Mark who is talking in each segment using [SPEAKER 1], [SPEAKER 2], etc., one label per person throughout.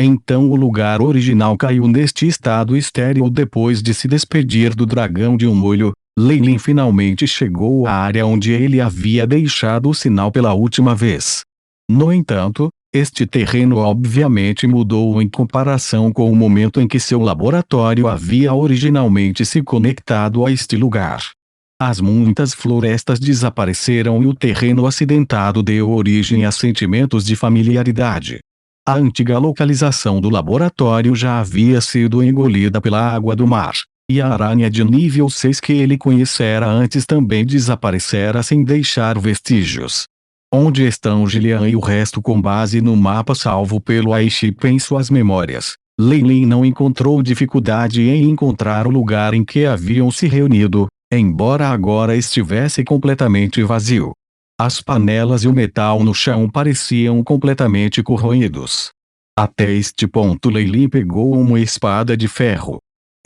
[SPEAKER 1] Então o lugar original caiu neste estado estéril depois de se despedir do dragão de um olho. Lei Lin finalmente chegou à área onde ele havia deixado o sinal pela última vez. No entanto, este terreno obviamente mudou em comparação com o momento em que seu laboratório havia originalmente se conectado a este lugar. As muitas florestas desapareceram e o terreno acidentado deu origem a sentimentos de familiaridade. A antiga localização do laboratório já havia sido engolida pela água do mar, e a aranha de nível 6 que ele conhecera antes também desaparecera sem deixar vestígios. Onde estão Gillian e o resto? Com base no mapa salvo pelo Aiship em suas memórias, Lei Lin não encontrou dificuldade em encontrar o lugar em que haviam se reunido, embora agora estivesse completamente vazio. As panelas e o metal no chão pareciam completamente corroídos. Até este ponto Lei Lin pegou uma espada de ferro.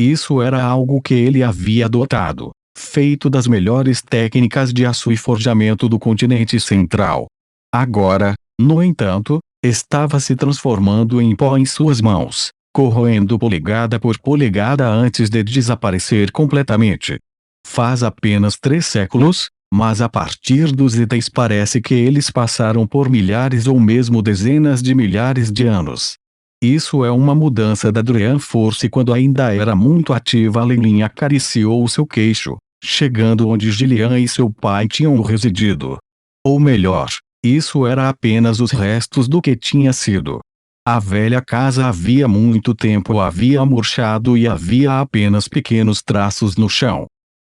[SPEAKER 1] Isso era algo que ele havia adotado, feito das melhores técnicas de aço e forjamento do continente central. Agora, no entanto, estava se transformando em pó em suas mãos, corroendo polegada por polegada antes de desaparecer completamente. Faz apenas 3 séculos, mas a partir dos itens parece que eles passaram por milhares ou mesmo dezenas de milhares de anos. Isso é uma mudança da Druan Force. Quando ainda era muito ativa, Lei Lin acariciou o seu queixo, chegando onde Gillian e seu pai tinham residido. Ou melhor, isso era apenas os restos do que tinha sido. A velha casa havia muito tempo havia murchado e havia apenas pequenos traços no chão.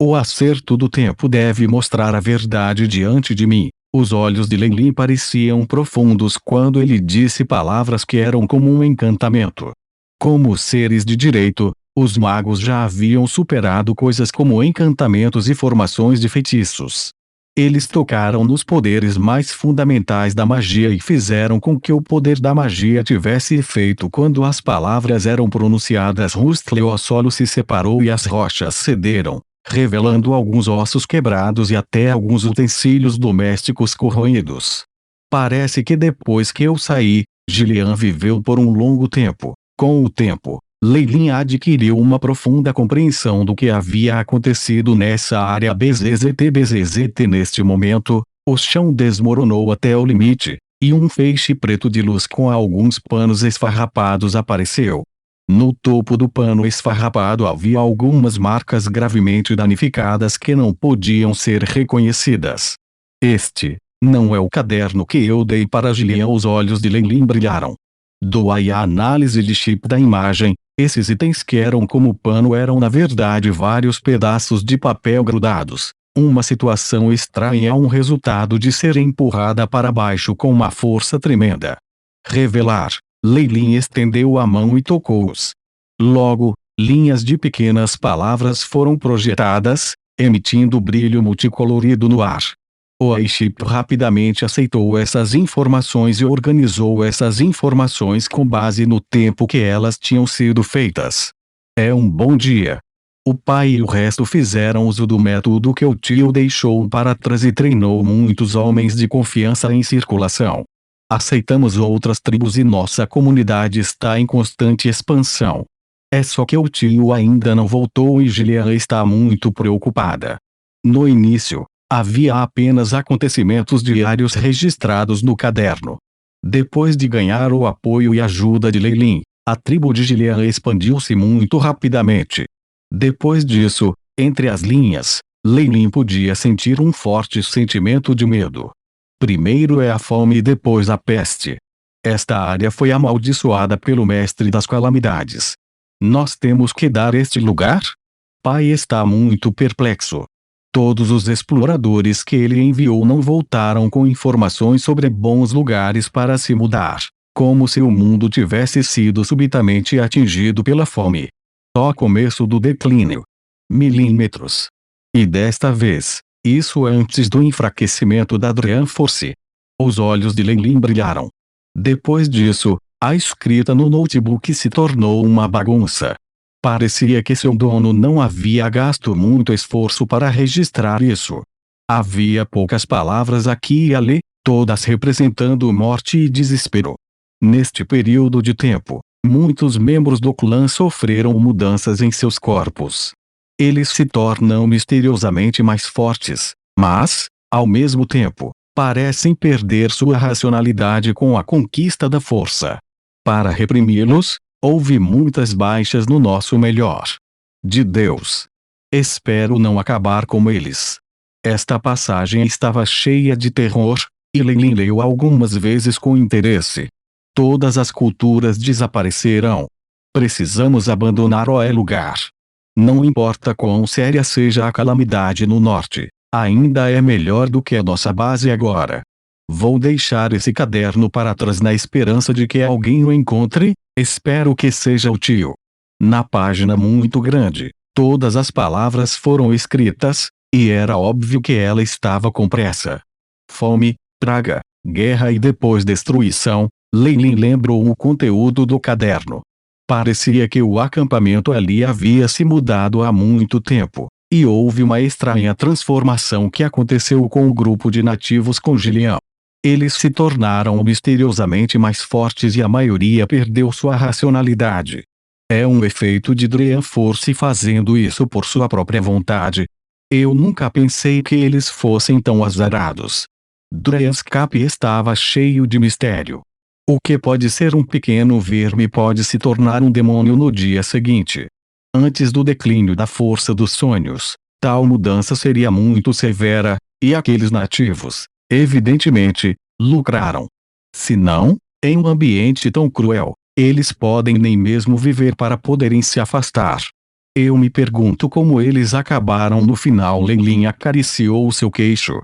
[SPEAKER 1] O acerto do tempo deve mostrar a verdade diante de mim. Os olhos de Lei Lin pareciam profundos quando ele disse palavras que eram como um encantamento. Como seres de direito, os magos já haviam superado coisas como encantamentos e formações de feitiços. Eles tocaram nos poderes mais fundamentais da magia e fizeram com que o poder da magia tivesse efeito quando as palavras eram pronunciadas. O solo se separou e as rochas cederam, revelando alguns ossos quebrados e até alguns utensílios domésticos corroídos. Parece que depois que eu saí, Gillian viveu por um longo tempo. Com o tempo, Lei Lin adquiriu uma profunda compreensão do que havia acontecido nessa área. BZZT. Neste momento, o chão desmoronou até o limite, e um feixe preto de luz com alguns panos esfarrapados apareceu. No topo do pano esfarrapado havia algumas marcas gravemente danificadas que não podiam ser reconhecidas. Este não é o caderno que eu dei para Gillian. Os olhos de Lei Lin brilharam. Doai a análise de chip da imagem. Esses itens que eram como pano eram na verdade vários pedaços de papel grudados. Uma situação estranha, um resultado de ser empurrada para baixo com uma força tremenda. Revelar. Lei Lin estendeu a mão e tocou-os. Logo, linhas de pequenas palavras foram projetadas, emitindo brilho multicolorido no ar. O Aiship rapidamente aceitou essas informações e organizou essas informações com base no tempo que elas tinham sido feitas. É um bom dia. O pai e o resto fizeram uso do método que o tio deixou para trás e treinou muitos homens de confiança em circulação. Aceitamos outras tribos e nossa comunidade está em constante expansão. É só que o tio ainda não voltou e Gillian está muito preocupada. No início, havia apenas acontecimentos diários registrados no caderno. Depois de ganhar o apoio e ajuda de Lei Lin, a tribo de Gillian expandiu-se muito rapidamente. Depois disso, entre as linhas, Lei Lin podia sentir um forte sentimento de medo. Primeiro é a fome e depois a peste. Esta área foi amaldiçoada pelo Mestre das Calamidades. Nós temos que dar este lugar? Pai está muito perplexo. Todos os exploradores que ele enviou não voltaram com informações sobre bons lugares para se mudar, como se o mundo tivesse sido subitamente atingido pela fome. Só começo do declínio. Milímetros. E desta vez, isso é antes do enfraquecimento da Druan Force. Os olhos de Lei Lin brilharam. Depois disso, a escrita no notebook se tornou uma bagunça. Parecia que seu dono não havia gasto muito esforço para registrar isso. Havia poucas palavras aqui e ali, todas representando morte e desespero. Neste período de tempo, Muitos membros do clã sofreram mudanças em seus corpos. Eles se tornam misteriosamente mais fortes, mas, ao mesmo tempo, parecem perder sua racionalidade com a conquista da força. Para reprimi-los, houve muitas baixas no nosso melhor de Deus. Espero não acabar como eles. Esta passagem estava cheia de terror, e Leilin leu algumas vezes com interesse. Todas as culturas desaparecerão. Precisamos abandonar o lugar. Não importa quão séria seja a calamidade no norte, ainda é melhor do que a nossa base agora. Vou deixar esse caderno para trás na esperança de que alguém o encontre, espero que seja o tio. Na página muito grande, todas as palavras foram escritas, e era óbvio que ela estava com pressa. Fome, praga, guerra e depois destruição. Leilin lembrou o conteúdo do caderno. Parecia que o acampamento ali havia se mudado há muito tempo, e houve uma estranha transformação que aconteceu com o grupo de nativos com Gillian. Eles se tornaram misteriosamente mais fortes e a maioria perdeu sua racionalidade. É um efeito de Dream Force fazendo isso por sua própria vontade. Eu nunca pensei que eles fossem tão azarados. Dreamscape estava cheio de mistério. O que pode ser um pequeno verme pode se tornar um demônio no dia seguinte. Antes do declínio da força dos sonhos, tal mudança seria muito severa, e aqueles nativos, evidentemente, lucraram. Se não, em um ambiente tão cruel, eles podem nem mesmo viver para poderem se afastar. Eu me pergunto como eles acabaram no final. Leilin acariciou seu queixo.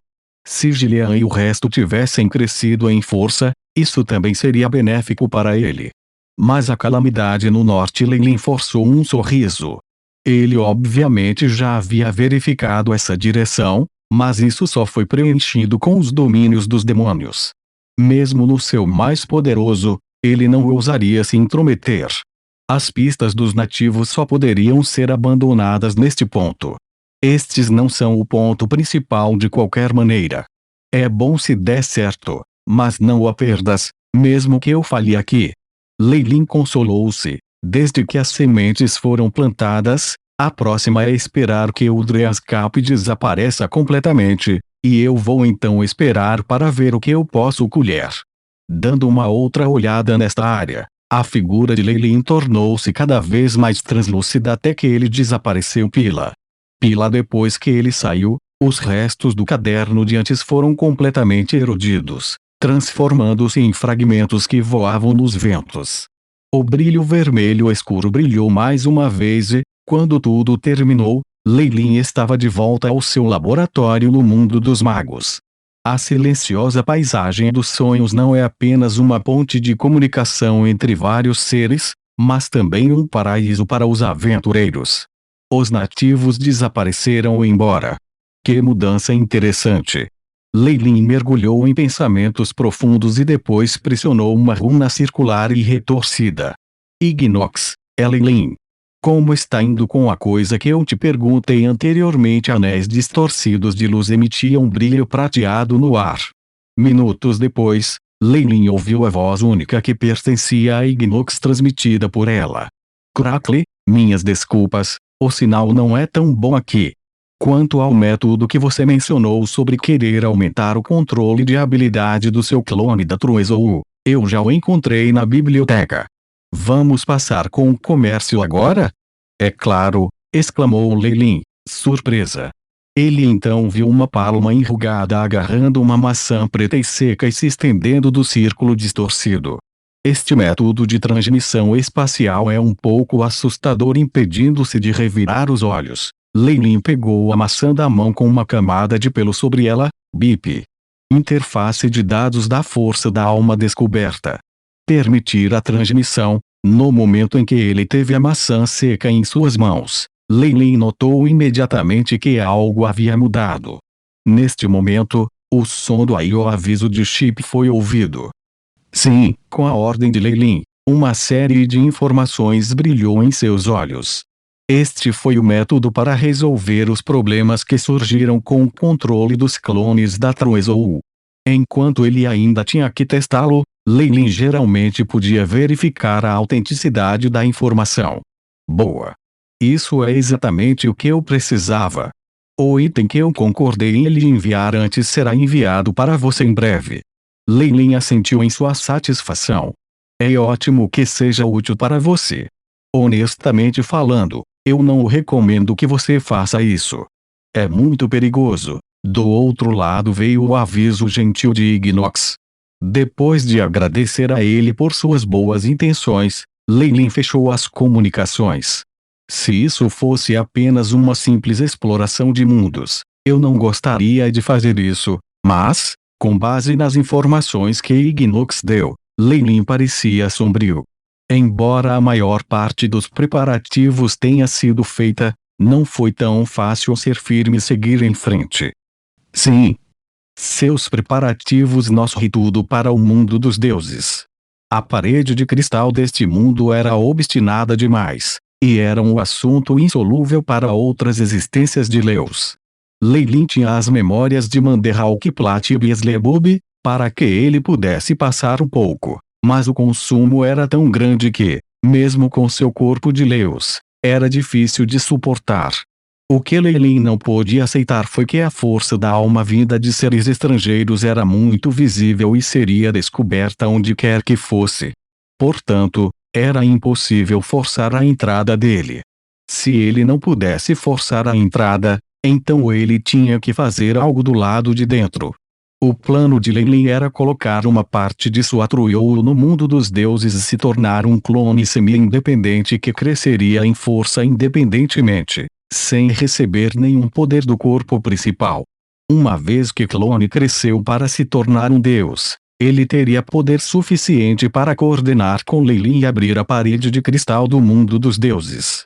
[SPEAKER 1] Se Gillian e o resto tivessem crescido em força, isso também seria benéfico para ele. Mas a calamidade no norte. Leilin forçou um sorriso. Ele obviamente já havia verificado essa direção, mas isso só foi preenchido com os domínios dos demônios. Mesmo no seu mais poderoso, ele não ousaria se intrometer. As pistas dos nativos só poderiam ser abandonadas neste ponto. Estes não são o ponto principal de qualquer maneira. É bom se der certo, mas não o perdas, mesmo que eu falhe aqui. Leilin consolou-se. Desde que as sementes foram plantadas, a próxima é esperar que o Dreamscape desapareça completamente, e eu vou então esperar para ver o que eu posso colher. Dando uma outra olhada nesta área, a figura de Leilin tornou-se cada vez mais translúcida até que ele desapareceu. Pila depois que ele saiu, os restos do caderno de antes foram completamente erodidos, transformando-se em fragmentos que voavam nos ventos. O brilho vermelho escuro brilhou mais uma vez e, quando tudo terminou, Leilin estava de volta ao seu laboratório no mundo dos magos. A silenciosa paisagem dos sonhos não é apenas uma ponte de comunicação entre vários seres, mas também um paraíso para os aventureiros. Os nativos desapareceram embora. Que mudança interessante! Leilin mergulhou em pensamentos profundos e depois pressionou uma runa circular e retorcida. Ignox, Leilin. Como está indo com a coisa que eu te perguntei anteriormente? Anéis distorcidos de luz emitiam um brilho prateado no ar. Minutos depois, Leilin ouviu a voz única que pertencia a Ignox transmitida por ela. Crackle, minhas desculpas, o sinal não é tão bom aqui. Quanto ao método que você mencionou sobre querer aumentar o controle de habilidade do seu clone da Truezou, eu já o encontrei na biblioteca. Vamos passar com o comércio agora? É claro, exclamou Leilin, surpresa. Ele então viu uma palma enrugada agarrando uma maçã preta e seca e se estendendo do círculo distorcido. Este método de transmissão espacial é um pouco assustador, impedindo-se de revirar os olhos. Leilin pegou a maçã da mão com uma camada de pelo sobre ela. BIP. Interface de dados da força da alma descoberta. Permitir a transmissão. No momento em que ele teve a maçã seca em suas mãos, Leilin notou imediatamente que algo havia mudado. Neste momento, o som do aviso de chip foi ouvido. Sim, com a ordem de Leilin, uma série de informações brilhou em seus olhos. Este foi o método para resolver os problemas que surgiram com o controle dos clones da Truezou. Enquanto ele ainda tinha que testá-lo, Lei geralmente podia verificar a autenticidade da informação. Boa. Isso é exatamente o que eu precisava. O item que eu concordei em lhe enviar antes será enviado para você em breve. Lei assentiu em sua satisfação. É ótimo que seja útil para você. Honestamente falando, eu não recomendo que você faça isso. É muito perigoso. Do outro lado veio o aviso gentil de Ignox. Depois de agradecer a ele por suas boas intenções, Lei fechou as comunicações. Se isso fosse apenas uma simples exploração de mundos, eu não gostaria de fazer isso, mas, com base nas informações que Ignox deu, Lei parecia sombrio. Embora a maior parte dos preparativos tenha sido feita, não foi tão fácil ser firme e seguir em frente. Sim. Seus preparativos nos tudo para o mundo dos deuses. A parede de cristal deste mundo era obstinada demais, e era um assunto insolúvel para outras existências de Leus. Lei tinha as memórias de Manderhawk Plat e Beelzebub, para que ele pudesse passar um pouco, mas o consumo era tão grande que, mesmo com seu corpo de Leus, era difícil de suportar. O que Lei não pôde aceitar foi que a força da alma vinda de seres estrangeiros era muito visível e seria descoberta onde quer que fosse. Portanto, era impossível forçar a entrada dele. Se ele não pudesse forçar a entrada, então ele tinha que fazer algo do lado de dentro. O plano de Lei era colocar uma parte de sua Truiolo no mundo dos deuses e se tornar um clone semi-independente que cresceria em força independentemente, sem receber nenhum poder do corpo principal. Uma vez que clone cresceu para se tornar um deus, ele teria poder suficiente para coordenar com Lei e abrir a parede de cristal do mundo dos deuses.